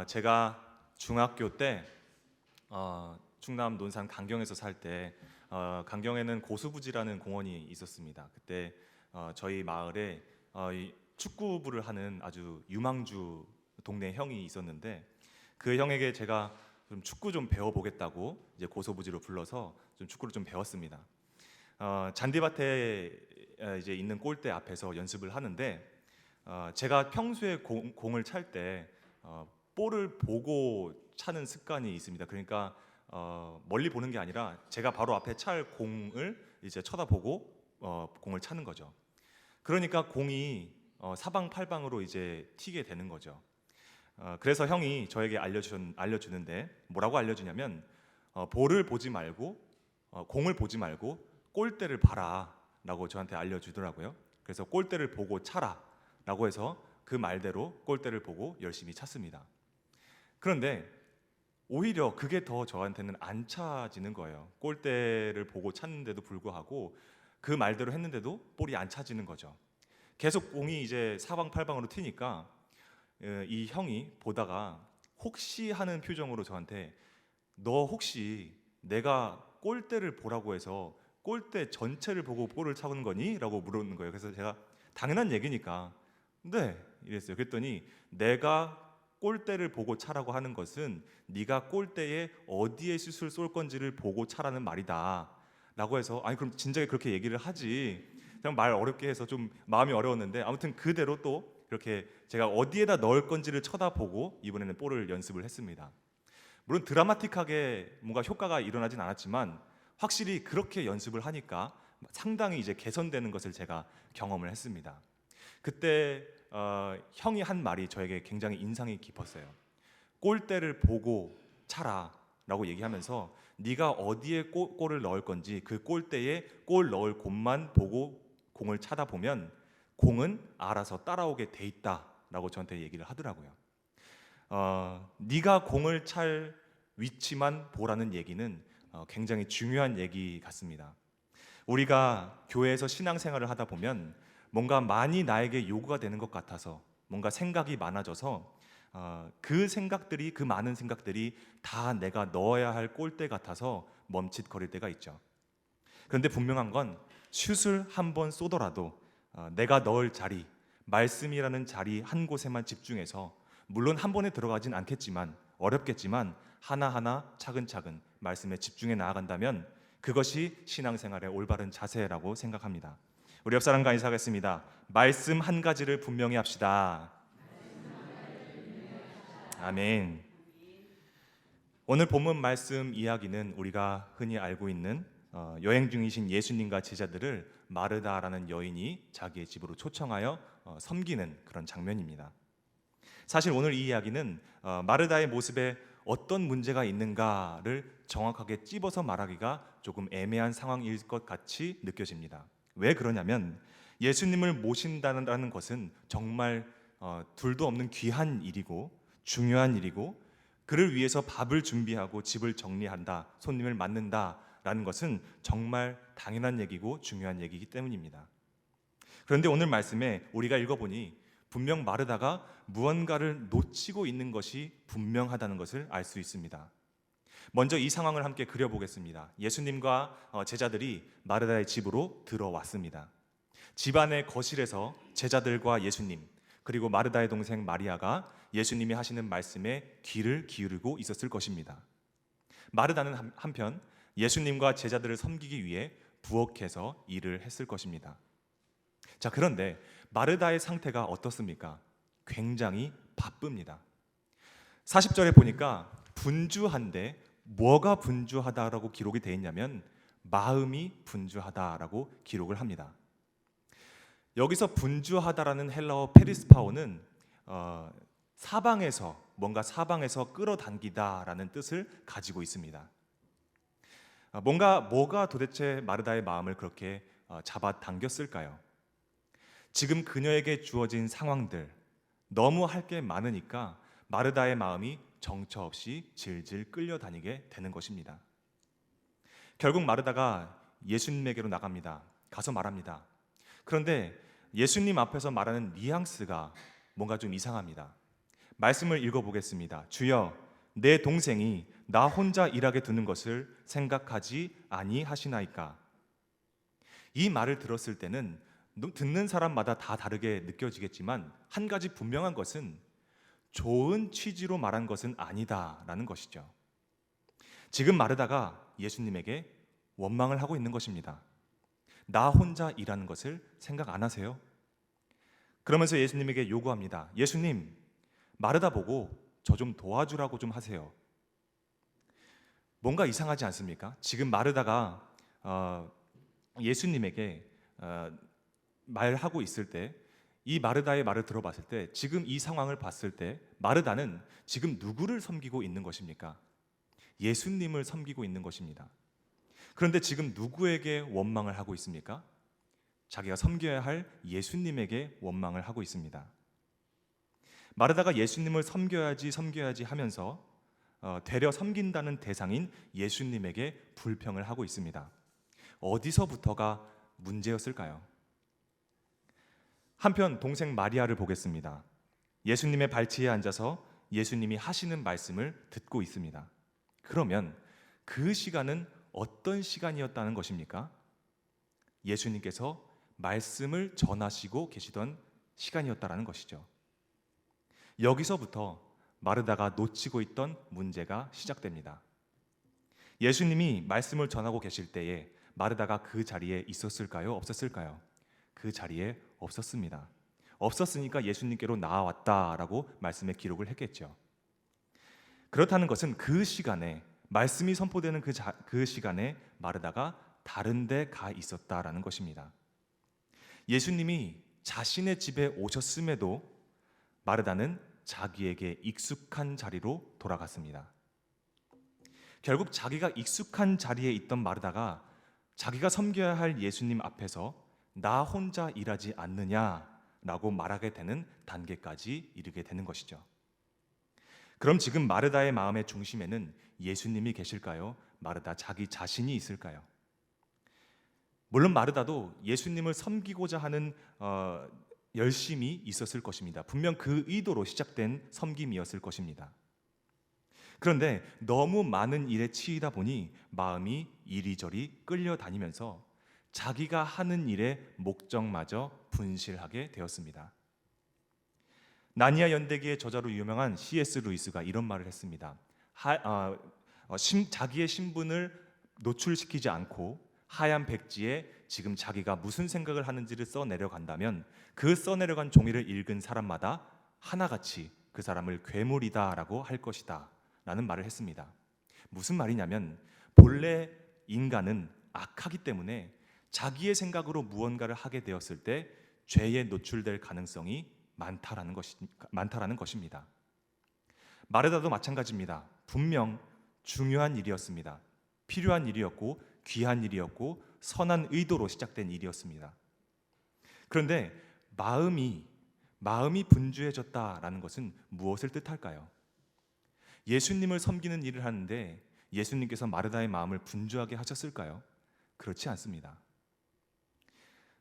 제가 중학교 때 충남 논산 강경에서 살 때 강경에는 고수부지라는 공원이 있었습니다. 그때 저희 마을에 이 축구부를 하는 아주 유망주 동네 형이 있었는데 그 형에게 제가 좀 축구 좀 배워보겠다고 이제 고수부지로 불러서 좀 축구를 좀 배웠습니다. 잔디밭에 이제 있는 골대 앞에서 연습을 하는데 제가 평소에 공을 찰 때 볼을 보고 차는 습관이 있습니다. 그러니까 멀리 보는 게 아니라 제가 바로 앞에 찰 공을 이제 쳐다보고 공을 차는 거죠. 그러니까 공이 사방팔방으로 이제 튀게 되는 거죠. 그래서 형이 저에게 알려주는데 뭐라고 알려주냐면 볼을 보지 말고 공을 보지 말고 골대를 봐라라고 저한테 알려주더라고요. 그래서 골대를 보고 차라라고 해서 그 말대로 골대를 보고 열심히 찼습니다. 그런데 오히려 그게 더 저한테는 안 차지는 거예요. 골대를 보고 찼는데도 불구하고 그 말대로 했는데도 볼이 안 차지는 거죠. 계속 공이 이제 사방팔방으로 튀니까 이 형이 보다가 혹시 하는 표정으로 저한테 너 혹시 내가 골대를 보라고 해서 골대 전체를 보고 볼을 차는 거니? 라고 물었는 거예요. 그래서 제가 당연한 얘기니까 네 이랬어요. 그랬더니 내가 골대를 보고 차라고 하는 것은 네가 골대에 어디에 슛을 쏠 건지를 보고 차라는 말이다 라고 해서 아니 그럼 진작에 그렇게 얘기를 하지 그냥 말 어렵게 해서 좀 마음이 어려웠는데 아무튼 그대로 또 이렇게 제가 어디에다 넣을 건지를 쳐다보고 이번에는 볼을 연습을 했습니다. 물론 드라마틱하게 뭔가 효과가 일어나진 않았지만 확실히 그렇게 연습을 하니까 상당히 이제 개선되는 것을 제가 경험을 했습니다. 그때 형이 한 말이 저에게 굉장히 인상이 깊었어요. 골대를 보고 차라라고 얘기하면서 네가 어디에 골을 넣을 건지 그 골대에 골 넣을 곳만 보고 공을 차다 보면 공은 알아서 따라오게 돼 있다라고 저한테 얘기를 하더라고요. 네가 공을 찰 위치만 보라는 얘기는 굉장히 중요한 얘기 같습니다. 우리가 교회에서 신앙생활을 하다 보면 뭔가 많이 나에게 요구가 되는 것 같아서 뭔가 생각이 많아져서 그 많은 생각들이 다 내가 넣어야 할 골대 같아서 멈칫거릴 때가 있죠. 그런데 분명한 건 슛을 한 번 쏘더라도 내가 넣을 자리, 말씀이라는 자리 한 곳에만 집중해서 물론 한 번에 들어가진 않겠지만 어렵겠지만 하나하나 차근차근 말씀에 집중해 나아간다면 그것이 신앙생활의 올바른 자세라고 생각합니다. 우리 옆 사람과 인사하겠습니다. 말씀 한 가지를 분명히 합시다. 아멘. 오늘 본문 말씀 이야기는 우리가 흔히 알고 있는 여행 중이신 예수님과 제자들을 마르다라는 여인이 자기의 집으로 초청하여 섬기는 그런 장면입니다. 사실 오늘 이 이야기는 마르다의 모습에 어떤 문제가 있는가를 정확하게 찝어서 말하기가 조금 애매한 상황일 것 같이 느껴집니다. 왜 그러냐면 예수님을 모신다는 것은 정말 둘도 없는 귀한 일이고 중요한 일이고 그를 위해서 밥을 준비하고 집을 정리한다, 손님을 맞는다라는 것은 정말 당연한 얘기고 중요한 얘기이기 때문입니다. 그런데 오늘 말씀에 우리가 읽어보니 분명 마르다가 무언가를 놓치고 있는 것이 분명하다는 것을 알 수 있습니다. 먼저 이 상황을 함께 그려보겠습니다. 예수님과 제자들이 마르다의 집으로 들어왔습니다. 집안의 거실에서 제자들과 예수님 그리고 마르다의 동생 마리아가 예수님이 하시는 말씀에 귀를 기울이고 있었을 것입니다. 마르다는 한편 예수님과 제자들을 섬기기 위해 부엌에서 일을 했을 것입니다. 자, 그런데 마르다의 상태가 어떻습니까? 굉장히 바쁩니다. 40절에 보니까 분주한데 뭐가 분주하다라고 기록이 되어 있냐면 마음이 분주하다라고 기록을 합니다. 여기서 분주하다라는 헬라어 페리스파오는 사방에서 끌어당기다라는 뜻을 가지고 있습니다. 뭐가 도대체 마르다의 마음을 그렇게 잡아당겼을까요? 지금 그녀에게 주어진 상황들 너무 할 게 많으니까 마르다의 마음이 정처 없이 질질 끌려다니게 되는 것입니다. 결국 마르다가 예수님에게로 나갑니다. 가서 말합니다. 그런데 예수님 앞에서 말하는 뉘앙스가 뭔가 좀 이상합니다. 말씀을 읽어보겠습니다. 주여, 내 동생이 나 혼자 일하게 두는 것을 생각하지 아니하시나이까. 이 말을 들었을 때는 듣는 사람마다 다 다르게 느껴지겠지만 한 가지 분명한 것은 좋은 취지로 말한 것은 아니다라는 것이죠. 지금 마르다가 예수님에게 원망을 하고 있는 것입니다. 나 혼자 일하는 것을 생각 안 하세요? 그러면서 예수님에게 요구합니다. 예수님, 마르다 보고 저 좀 도와주라고 좀 하세요. 뭔가 이상하지 않습니까? 지금 마르다가 예수님에게 말하고 있을 때, 이 마르다의 말을 들어봤을 때, 지금 이 상황을 봤을 때 마르다는 지금 누구를 섬기고 있는 것입니까? 예수님을 섬기고 있는 것입니다. 그런데 지금 누구에게 원망을 하고 있습니까? 자기가 섬겨야 할 예수님에게 원망을 하고 있습니다. 마르다가 예수님을 섬겨야지 하면서 되려 섬긴다는 대상인 예수님에게 불평을 하고 있습니다. 어디서부터가 문제였을까요? 한편 동생 마리아를 보겠습니다. 예수님의 발치에 앉아서 예수님이 하시는 말씀을 듣고 있습니다. 그러면 그 시간은 어떤 시간이었다는 것입니까? 예수님께서 말씀을 전하시고 계시던 시간이었다라는 것이죠. 여기서부터 마르다가 놓치고 있던 문제가 시작됩니다. 예수님이 말씀을 전하고 계실 때에 마르다가 그 자리에 있었을까요? 없었을까요? 그 자리에 없었습니다. 없었으니까 예수님께로 나아왔다라고 말씀에 기록을 했겠죠. 그렇다는 것은 그 시간에, 말씀이 선포되는 그 시간에 마르다가 다른 데 가 있었다라는 것입니다. 예수님이 자신의 집에 오셨음에도 마르다는 자기에게 익숙한 자리로 돌아갔습니다. 결국 자기가 익숙한 자리에 있던 마르다가 자기가 섬겨야 할 예수님 앞에서 나 혼자 일하지 않느냐라고 말하게 되는 단계까지 이르게 되는 것이죠. 그럼 지금 마르다의 마음의 중심에는 예수님이 계실까요? 마르다 자기 자신이 있을까요? 물론 마르다도 예수님을 섬기고자 하는 열심이 있었을 것입니다. 분명 그 의도로 시작된 섬김이었을 것입니다. 그런데 너무 많은 일에 치이다 보니 마음이 이리저리 끌려다니면서 자기가 하는 일의 목적마저 분실하게 되었습니다. 나니아 연대기의 저자로 유명한 C.S. 루이스가 이런 말을 했습니다. 자기의 신분을 노출시키지 않고 하얀 백지에 지금 자기가 무슨 생각을 하는지를 써내려간다면 그 써내려간 종이를 읽은 사람마다 하나같이 그 사람을 괴물이다라고 할 것이다 라는 말을 했습니다. 무슨 말이냐면 본래 인간은 악하기 때문에 자기의 생각으로 무언가를 하게 되었을 때 죄에 노출될 가능성이 많다라는 것입니다. 마르다도 마찬가지입니다. 분명 중요한 일이었습니다. 필요한 일이었고 귀한 일이었고 선한 의도로 시작된 일이었습니다. 그런데 마음이 분주해졌다라는 것은 무엇을 뜻할까요? 예수님을 섬기는 일을 하는데 예수님께서 마르다의 마음을 분주하게 하셨을까요? 그렇지 않습니다.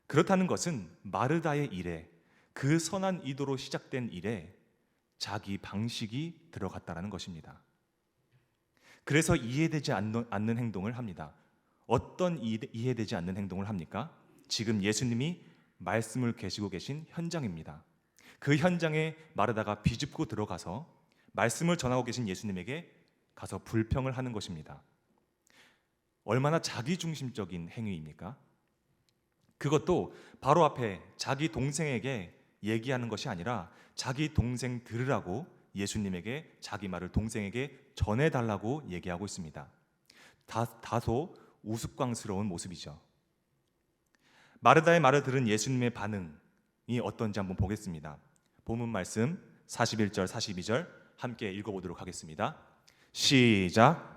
그렇다는 것은 마르다의 일에, 그 선한 의도로 시작된 일에 자기 방식이 들어갔다는 것입니다. 그래서 이해되지 않는 행동을 합니다. 어떤 이해되지 않는 행동을 합니까? 지금 예수님이 말씀을 계시고 계신 현장입니다. 그 현장에 마르다가 비집고 들어가서 말씀을 전하고 계신 예수님에게 가서 불평을 하는 것입니다. 얼마나 자기중심적인 행위입니까? 그것도 바로 앞에 자기 동생에게 얘기하는 것이 아니라 자기 동생 들으라고 예수님에게 자기 말을 동생에게 전해달라고 얘기하고 있습니다. 다소 우스꽝스러운 모습이죠. 마르다의 말을 들은 예수님의 반응이 어떤지 한번 보겠습니다. 본문 말씀 41절 42절 함께 읽어보도록 하겠습니다. 시작.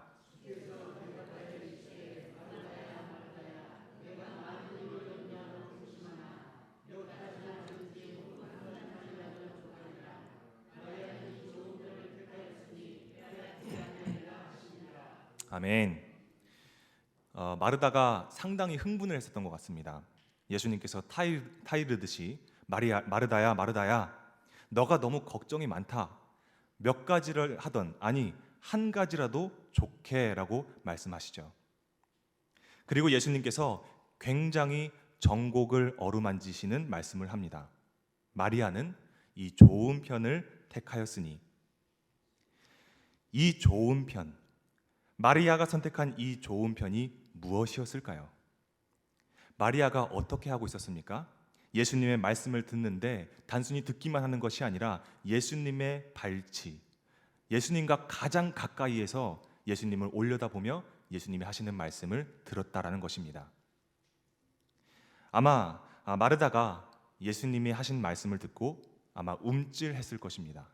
아멘. 마르다가 상당히 흥분을 했었던 것 같습니다. 예수님께서 타이르듯이 마르다야 마르다야 너가 너무 걱정이 많다. 몇 가지를 하던, 아니 한 가지라도 좋게라고 말씀하시죠. 그리고 예수님께서 굉장히 정곡을 어루만지시는 말씀을 합니다. 마리아는 이 좋은 편을 택하였으니. 이 좋은 편, 마리아가 선택한 이 좋은 편이 무엇이었을까요? 마리아가 어떻게 하고 있었습니까? 예수님의 말씀을 듣는데 단순히 듣기만 하는 것이 아니라 예수님의 발치, 예수님과 가장 가까이에서 예수님을 올려다보며 예수님이 하시는 말씀을 들었다라는 것입니다. 아마 마르다가 예수님이 하신 말씀을 듣고 아마 움찔했을 것입니다.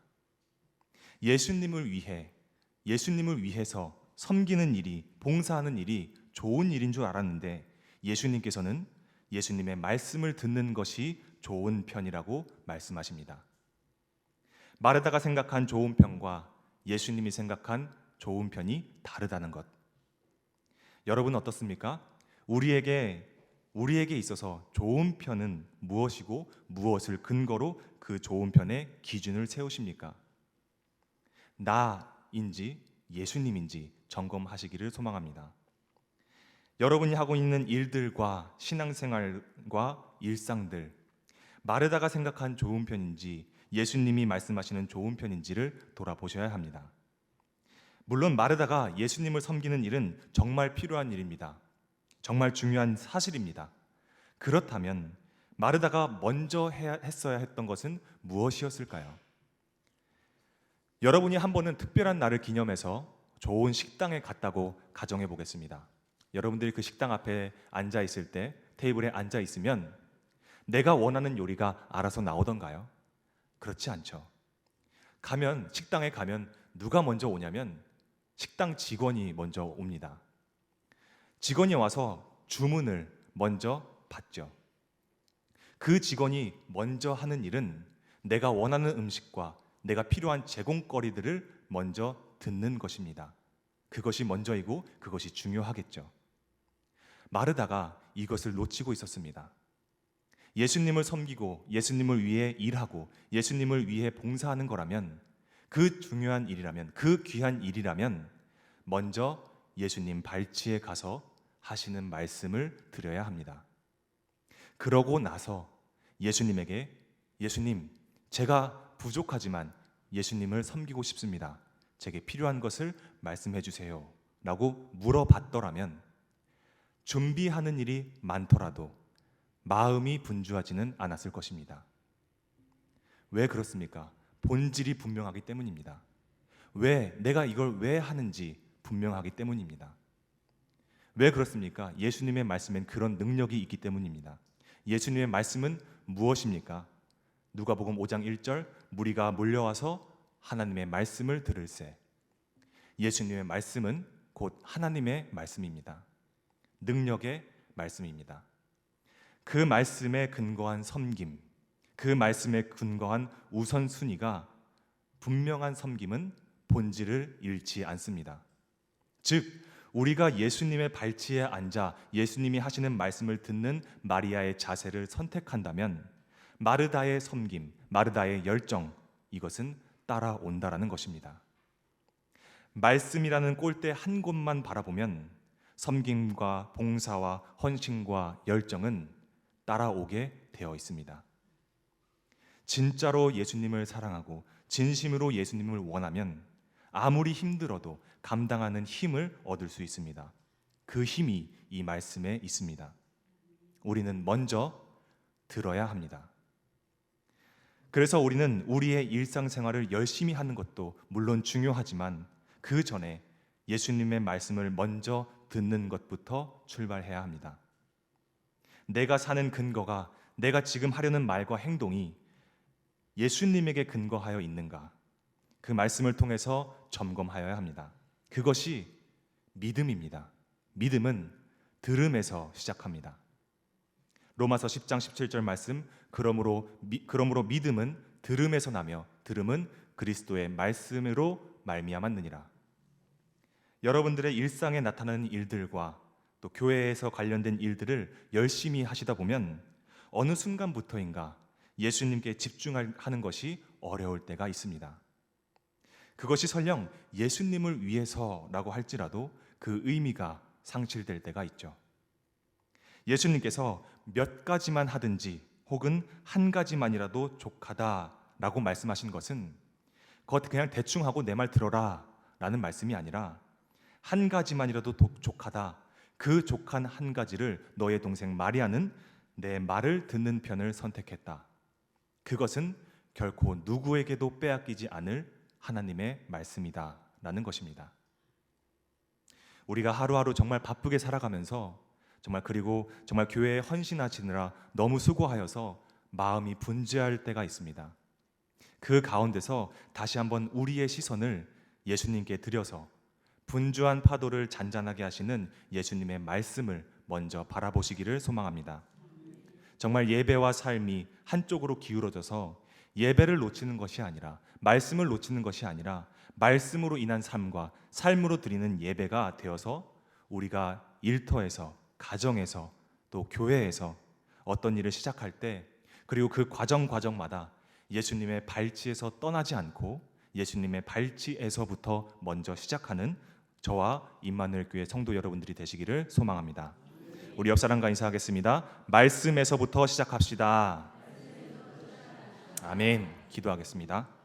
예수님을 위해서 섬기는 일이, 봉사하는 일이 좋은 일인 줄 알았는데 예수님께서는 예수님의 말씀을 듣는 것이 좋은 편이라고 말씀하십니다. 마르다가 생각한 좋은 편과 예수님이 생각한 좋은 편이 다르다는 것. 여러분 어떻습니까? 우리에게 있어서 좋은 편은 무엇이고 무엇을 근거로 그 좋은 편의 기준을 세우십니까? 나인지 예수님인지 점검하시기를 소망합니다. 여러분이 하고 있는 일들과 신앙생활과 일상들, 마르다가 생각한 좋은 편인지 예수님이 말씀하시는 좋은 편인지를 돌아보셔야 합니다. 물론 마르다가 예수님을 섬기는 일은 정말 필요한 일입니다. 정말 중요한 사실입니다. 그렇다면 마르다가 먼저 했어야 했던 것은 무엇이었을까요? 여러분이 한 번은 특별한 날을 기념해서 좋은 식당에 갔다고 가정해 보겠습니다. 여러분들이 그 식당 앞에 앉아 있을 때, 테이블에 앉아 있으면 내가 원하는 요리가 알아서 나오던가요? 그렇지 않죠. 식당에 가면 누가 먼저 오냐면 식당 직원이 먼저 옵니다. 직원이 와서 주문을 먼저 받죠. 그 직원이 먼저 하는 일은 내가 원하는 음식과 내가 필요한 제공거리들을 먼저 듣는 것입니다. 그것이 먼저이고 그것이 중요하겠죠. 마르다가 이것을 놓치고 있었습니다. 예수님을 섬기고 예수님을 위해 일하고 예수님을 위해 봉사하는 거라면, 그 중요한 일이라면, 그 귀한 일이라면 먼저 예수님 발치에 가서 하시는 말씀을 드려야 합니다. 그러고 나서 예수님에게, 예수님, 제가 부족하지만 예수님을 섬기고 싶습니다. 제게 필요한 것을 말씀해 주세요 라고 물어봤더라면 준비하는 일이 많더라도 마음이 분주하지는 않았을 것입니다. 왜 그렇습니까? 본질이 분명하기 때문입니다. 내가 이걸 왜 하는지 분명하기 때문입니다. 왜 그렇습니까? 예수님의 말씀엔 그런 능력이 있기 때문입니다. 예수님의 말씀은 무엇입니까? 누가복음 5장 1절, 무리가 몰려와서 하나님의 말씀을 들을새. 예수님의 말씀은 곧 하나님의 말씀입니다. 능력의 말씀입니다. 그 말씀에 근거한 섬김, 그 말씀에 근거한 우선순위가 분명한 섬김은 본질을 잃지 않습니다. 즉, 우리가 예수님의 발치에 앉아 예수님이 하시는 말씀을 듣는 마리아의 자세를 선택한다면 마르다의 섬김, 마르다의 열정, 이것은 따라온다라는 것입니다. 말씀이라는 꼴대 한 곳만 바라보면 섬김과 봉사와 헌신과 열정은 따라오게 되어 있습니다. 진짜로 예수님을 사랑하고 진심으로 예수님을 원하면 아무리 힘들어도 감당하는 힘을 얻을 수 있습니다. 그 힘이 이 말씀에 있습니다. 우리는 먼저 들어야 합니다. 그래서 우리는 우리의 일상생활을 열심히 하는 것도 물론 중요하지만 그 전에 예수님의 말씀을 먼저 듣는 것부터 출발해야 합니다. 내가 사는 근거가, 내가 지금 하려는 말과 행동이 예수님에게 근거하여 있는가? 그 말씀을 통해서 점검하여야 합니다. 그것이 믿음입니다. 믿음은 들음에서 시작합니다. 로마서 10장 17절 말씀, 그러므로 믿음은 들음에서 나며 들음은 그리스도의 말씀으로 말미암았느니라. 여러분들의 일상에 나타나는 일들과 또 교회에서 관련된 일들을 열심히 하시다 보면 어느 순간부터인가 예수님께 집중하는 것이 어려울 때가 있습니다. 그것이 설령 예수님을 위해서라고 할지라도 그 의미가 상실될 때가 있죠. 예수님께서 몇 가지만 하든지 혹은 한 가지만이라도 족하다라고 말씀하신 것은 그것 그냥 대충 하고 내 말 들어라 라는 말씀이 아니라 한 가지만이라도 족하다, 그 족한 한 가지를 너의 동생 마리아는 내 말을 듣는 편을 선택했다. 그것은 결코 누구에게도 빼앗기지 않을 하나님의 말씀이다 라는 것입니다. 우리가 하루하루 정말 바쁘게 살아가면서 그리고 정말 교회에 헌신하시느라 너무 수고하여서 마음이 분주할 때가 있습니다. 그 가운데서 다시 한번 우리의 시선을 예수님께 드려서 분주한 파도를 잔잔하게 하시는 예수님의 말씀을 먼저 바라보시기를 소망합니다. 정말 예배와 삶이 한쪽으로 기울어져서 예배를 놓치는 것이 아니라, 말씀을 놓치는 것이 아니라 말씀으로 인한 삶과 삶으로 드리는 예배가 되어서 우리가 일터에서, 가정에서, 또 교회에서 어떤 일을 시작할 때, 그리고 그 과정마다 예수님의 발치에서 떠나지 않고 예수님의 발치에서부터 먼저 시작하는 저와 임마누엘 교회 성도 여러분들이 되시기를 소망합니다. 우리 옆 사람과 인사하겠습니다. 말씀에서부터 시작합시다. 아멘. 기도하겠습니다.